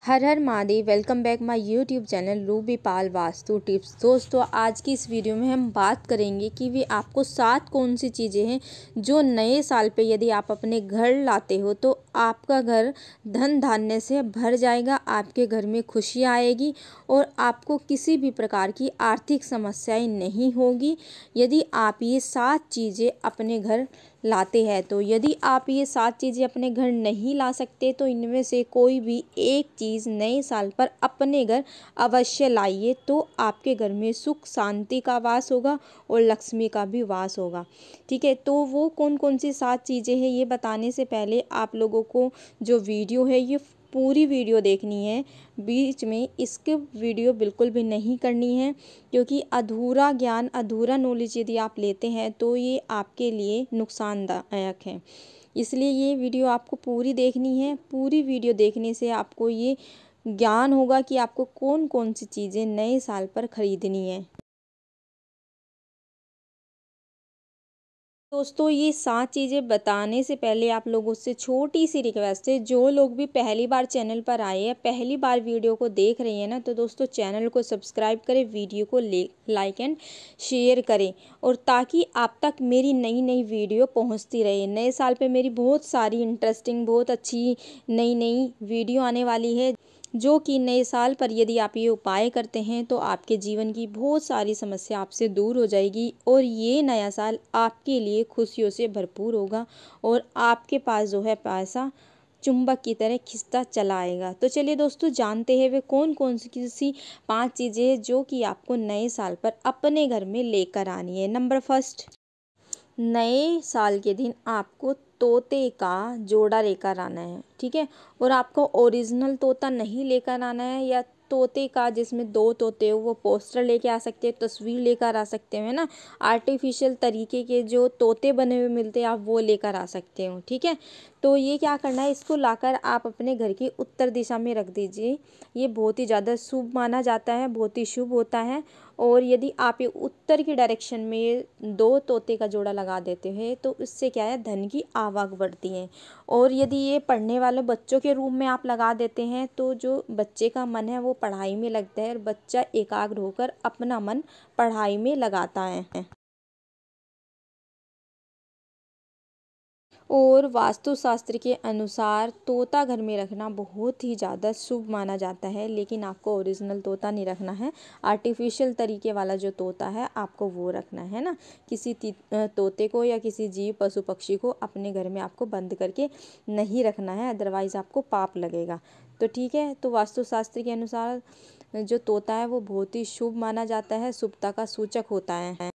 Her her Mahadev. Welcome back my YouTube channel Ruby Pal vastu tips. दोस्तों, आज की इस वीडियो में हम बात करेंगे कि वे आपको 7 कौन सी चीज़ें हैं जो नए साल पे यदि आप अपने घर लाते हो तो आपका घर धन धान्य से भर जाएगा, आपके घर में खुशी आएगी और आपको किसी भी प्रकार की आर्थिक समस्याएं नहीं होगी यदि आप ये 7 चीज़ें अपने घर लाते हैं। तो यदि आप ये 7 चीज़ें अपने घर नहीं ला सकते तो इनमें से कोई भी एक चीज़ नए साल पर अपने घर अवश्य लाइए, तो आपके घर में सुख शांति का वास होगा और लक्ष्मी का भी वास होगा। ठीक है, तो वो कौन कौन सी 7 चीज़ें हैं ये बताने से पहले आप लोगों को जो वीडियो है ये पूरी वीडियो देखनी है। बीच में स्किप वीडियो बिल्कुल भी नहीं करनी है, क्योंकि अधूरा ज्ञान अधूरा नॉलेज यदि आप लेते हैं तो ये आपके लिए नुकसानदायक है। इसलिए ये वीडियो आपको पूरी देखनी है। पूरी वीडियो देखने से आपको ये ज्ञान होगा कि आपको कौन कौन सी चीज़ें नए साल पर खरीदनी है। दोस्तों, ये 7 चीज़ें बताने से पहले आप लोगों से छोटी सी रिक्वेस्ट है, जो लोग भी पहली बार चैनल पर आए हैं, पहली बार वीडियो को देख रहे हैं ना, तो दोस्तों चैनल को सब्सक्राइब करें, वीडियो को लाइक एंड शेयर करें, और ताकि आप तक मेरी नई नई वीडियो पहुंचती रहे। नए साल पे मेरी बहुत सारी इंटरेस्टिंग बहुत अच्छी नई नई वीडियो आने वाली है, जो कि नए साल पर यदि आप ये उपाय करते हैं तो आपके जीवन की बहुत सारी समस्या आपसे दूर हो जाएगी और ये नया साल आपके लिए खुशियों से भरपूर होगा और आपके पास जो है पैसा चुंबक की तरह खिंचता चला आएगा। तो चलिए दोस्तों, जानते हैं वे कौन कौन सी 5 चीज़ें हैं जो कि आपको नए साल पर अपने घर में लेकर आनी है। नंबर फर्स्ट, नए साल के दिन आपको तोते का जोड़ा लेकर आना है। ठीक है, और आपको ओरिजिनल तोता नहीं लेकर आना है, या तोते का जिसमें 2 तोते हो वो पोस्टर लेके आ सकते हैं, तस्वीर लेकर आ सकते हो ना। आर्टिफिशियल तरीके के जो तोते बने हुए मिलते हैं आप वो लेकर आ सकते हो। ठीक है, तो ये क्या करना है, इसको लाकर आप अपने घर की उत्तर दिशा में रख दीजिए। ये बहुत ही ज़्यादा शुभ माना जाता है, बहुत ही शुभ होता है। और यदि आप ये उत्तर की डायरेक्शन में 2 तोते का जोड़ा लगा देते हैं तो इससे क्या है, धन की आवक बढ़ती है। और यदि ये पढ़ने वाले बच्चों के रूप में आप लगा देते हैं तो जो बच्चे का मन है वो पढ़ाई में लगता है और बच्चा एकाग्र होकर अपना मन पढ़ाई में लगाता है। और वास्तुशास्त्र के अनुसार तोता घर में रखना बहुत ही ज़्यादा शुभ माना जाता है, लेकिन आपको ओरिजिनल तोता नहीं रखना है। आर्टिफिशियल तरीके वाला जो तोता है आपको वो रखना है ना। किसी तोते को या किसी जीव पशु पक्षी को अपने घर में आपको बंद करके नहीं रखना है, अदरवाइज़ आपको पाप लगेगा। तो ठीक है, तो वास्तुशास्त्र के अनुसार जो तोता है वो बहुत ही शुभ माना जाता है, शुभता का सूचक होता है।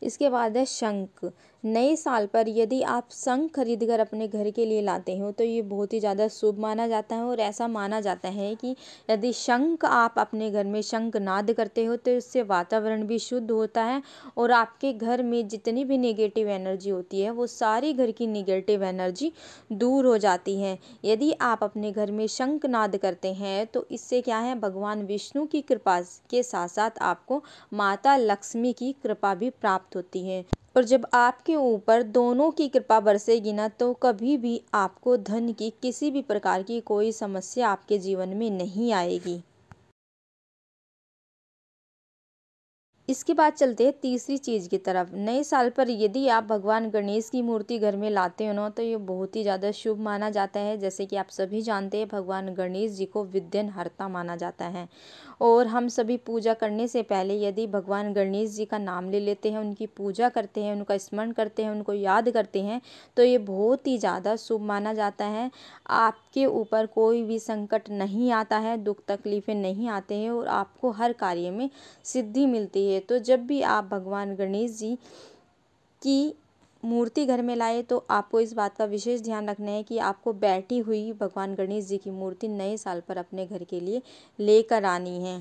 इसके बाद है शंख। नए साल पर यदि आप शंख खरीदकर अपने घर के लिए लाते हो तो ये बहुत ही ज़्यादा शुभ माना जाता है। और ऐसा माना जाता है कि यदि शंख आप अपने घर में शंखनाद करते हो तो इससे वातावरण भी शुद्ध होता है और आपके घर में जितनी भी नेगेटिव एनर्जी होती है वो सारी घर की नेगेटिव एनर्जी दूर हो जाती है। यदि आप अपने घर में शंखनाद करते हैं तो इससे क्या है, भगवान विष्णु की कृपा के साथ साथ आपको माता लक्ष्मी की कृपा भी प्राप्त होती है। और जब आपके ऊपर दोनों की कृपा बरसेगी ना तो कभी भी आपको धन की किसी भी प्रकार की कोई समस्या आपके जीवन में नहीं आएगी। इसके बाद चलते हैं तीसरी चीज़ की तरफ। नए साल पर यदि आप भगवान गणेश की मूर्ति घर में लाते हो ना तो ये बहुत ही ज़्यादा शुभ माना जाता है। जैसे कि आप सभी जानते हैं भगवान गणेश जी को विघ्नहर्ता माना जाता है, और हम सभी पूजा करने से पहले यदि भगवान गणेश जी का नाम ले लेते हैं, उनकी पूजा करते हैं, उनका स्मरण करते हैं, उनको याद करते हैं तो ये बहुत ही ज़्यादा शुभ माना जाता है। आपके ऊपर कोई भी संकट नहीं आता है, दुख तकलीफ़ें नहीं आते हैं और आपको हर कार्य में सिद्धि मिलती है। तो जब भी आप भगवान गणेश जी की मूर्ति घर में लाए तो आपको इस बात का विशेष ध्यान रखना है कि आपको बैठी हुई भगवान गणेश जी की मूर्ति नए साल पर अपने घर के लिए लेकर आनी है।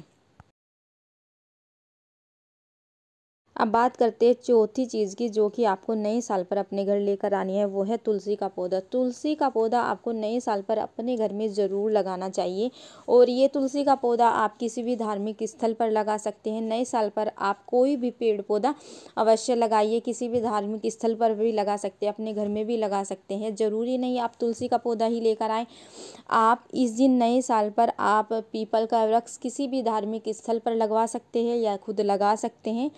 अब बात करते हैं चौथी चीज़ की, जो कि आपको नए साल पर अपने घर लेकर आनी है, वो है तुलसी का पौधा। तुलसी का पौधा आपको नए साल पर अपने घर में ज़रूर लगाना चाहिए। और ये तुलसी का पौधा आप किसी भी धार्मिक स्थल पर लगा सकते हैं। नए साल पर आप कोई भी पेड़ पौधा अवश्य लगाइए, किसी भी धार्मिक स्थल पर भी लगा सकते हैं, अपने घर में भी लगा सकते हैं। ज़रूरी नहीं आप तुलसी का पौधा ही लेकर आएँ। आप इस दिन नए साल पर आप पीपल का वृक्ष किसी भी धार्मिक स्थल पर लगवा सकते हैं या खुद लगा सकते हैं,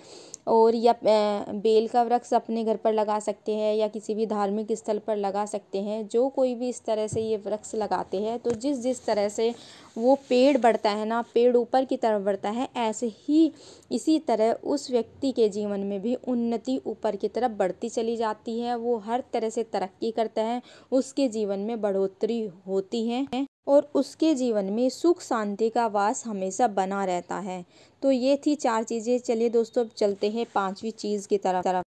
और या बेल का वृक्ष अपने घर पर लगा सकते हैं या किसी भी धार्मिक स्थल पर लगा सकते हैं। जो कोई भी इस तरह से ये वृक्ष लगाते हैं, तो जिस जिस तरह से वो पेड़ बढ़ता है ना, पेड़ ऊपर की तरफ बढ़ता है, ऐसे ही इसी तरह उस व्यक्ति के जीवन में भी उन्नति ऊपर की तरफ बढ़ती चली जाती है। वो हर तरह से तरक्की करता है, उसके जीवन में बढ़ोतरी होती है और उसके जीवन में सुख शांति का वास हमेशा बना रहता है। तो ये थी 4 चीज़ें। चलिए दोस्तों, अब चलते हैं 5वीं चीज़ की तरफ।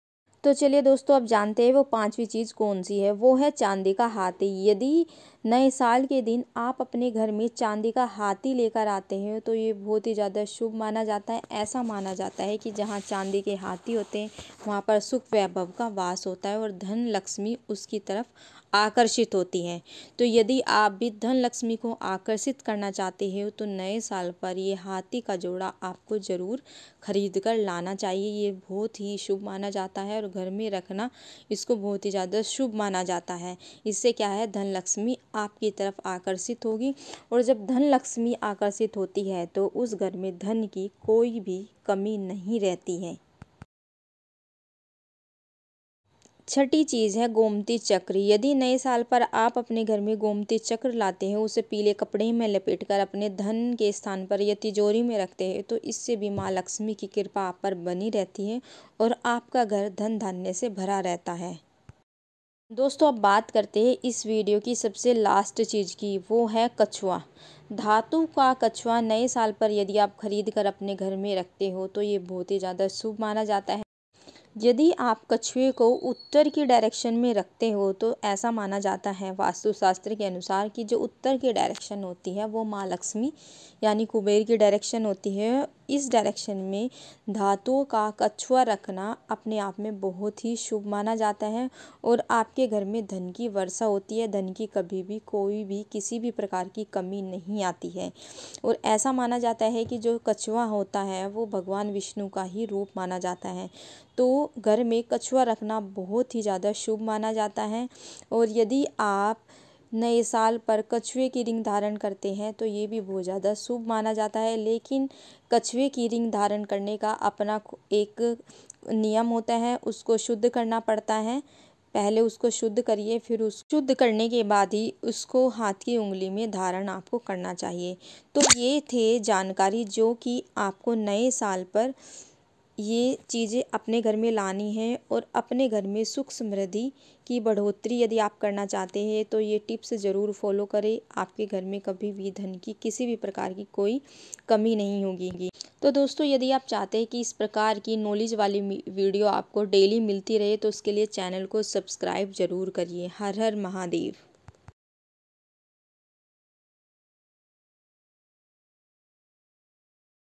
तो चलिए दोस्तों, अब जानते हैं वो 5वीं चीज़ कौन सी है। वो है चांदी का हाथी। यदि नए साल के दिन आप अपने घर में चांदी का हाथी लेकर आते हैं, तो ये बहुत ही ज़्यादा शुभ माना जाता है। ऐसा माना जाता है कि जहाँ चांदी के हाथी होते हैं, वहाँ पर सुख वैभव का वास होता है और धन लक्ष्मी उसकी तरफ आकर्षित होती हैं। तो यदि आप भी धन लक्ष्मी को आकर्षित करना चाहते हैं, तो नए साल पर ये हाथी का जोड़ा आपको ज़रूर खरीद कर लाना चाहिए। ये बहुत ही शुभ माना जाता है और घर में रखना इसको बहुत ही ज़्यादा शुभ माना जाता है। इससे क्या है, धन लक्ष्मी आपकी तरफ आकर्षित होगी, और जब धन लक्ष्मी आकर्षित होती है तो उस घर में धन की कोई भी कमी नहीं रहती है। छठी चीज़ है गोमती चक्र। यदि नए साल पर आप अपने घर में गोमती चक्र लाते हैं, उसे पीले कपड़े में लपेटकर अपने धन के स्थान पर या तिजोरी में रखते हैं, तो इससे भी माँ लक्ष्मी की कृपा आप पर बनी रहती है और आपका घर धन धान्य से भरा रहता है। दोस्तों, अब बात करते हैं इस वीडियो की सबसे लास्ट चीज़ की। वो है कछुआ। धातु का कछुआ नए साल पर यदि आप खरीद कर अपने घर में रखते हो, तो ये बहुत ही ज़्यादा शुभ माना जाता है। यदि आप कछुए को उत्तर की डायरेक्शन में रखते हो, तो ऐसा माना जाता है वास्तुशास्त्र के अनुसार कि जो उत्तर की डायरेक्शन होती है वो माँ लक्ष्मी यानी कुबेर की डायरेक्शन होती है। इस डायरेक्शन में धातुओं का कछुआ रखना अपने आप में बहुत ही शुभ माना जाता है और आपके घर में धन की वर्षा होती है। धन की कभी भी कोई भी किसी भी प्रकार की कमी नहीं आती है। और ऐसा माना जाता है कि जो कछुआ होता है वो भगवान विष्णु का ही रूप माना जाता है। तो घर में कछुआ रखना बहुत ही ज़्यादा शुभ माना जाता है। और यदि आप नए साल पर कछुए की रिंग धारण करते हैं, तो ये भी बहुत ज़्यादा शुभ माना जाता है। लेकिन कछुए की रिंग धारण करने का अपना एक नियम होता है, उसको शुद्ध करना पड़ता है। पहले उसको शुद्ध करिए, फिर उस शुद्ध करने के बाद ही उसको हाथ की उंगली में धारण आपको करना चाहिए। तो ये थे जानकारी जो कि आपको नए साल पर ये चीज़ें अपने घर में लानी है और अपने घर में सुख समृद्धि की बढ़ोतरी यदि आप करना चाहते हैं, तो ये टिप्स ज़रूर फॉलो करें। आपके घर में कभी भी धन की किसी भी प्रकार की कोई कमी नहीं होगी। तो दोस्तों, यदि आप चाहते हैं कि इस प्रकार की नॉलेज वाली वीडियो आपको डेली मिलती रहे, तो उसके लिए चैनल को सब्सक्राइब ज़रूर करिए। हर हर महादेव।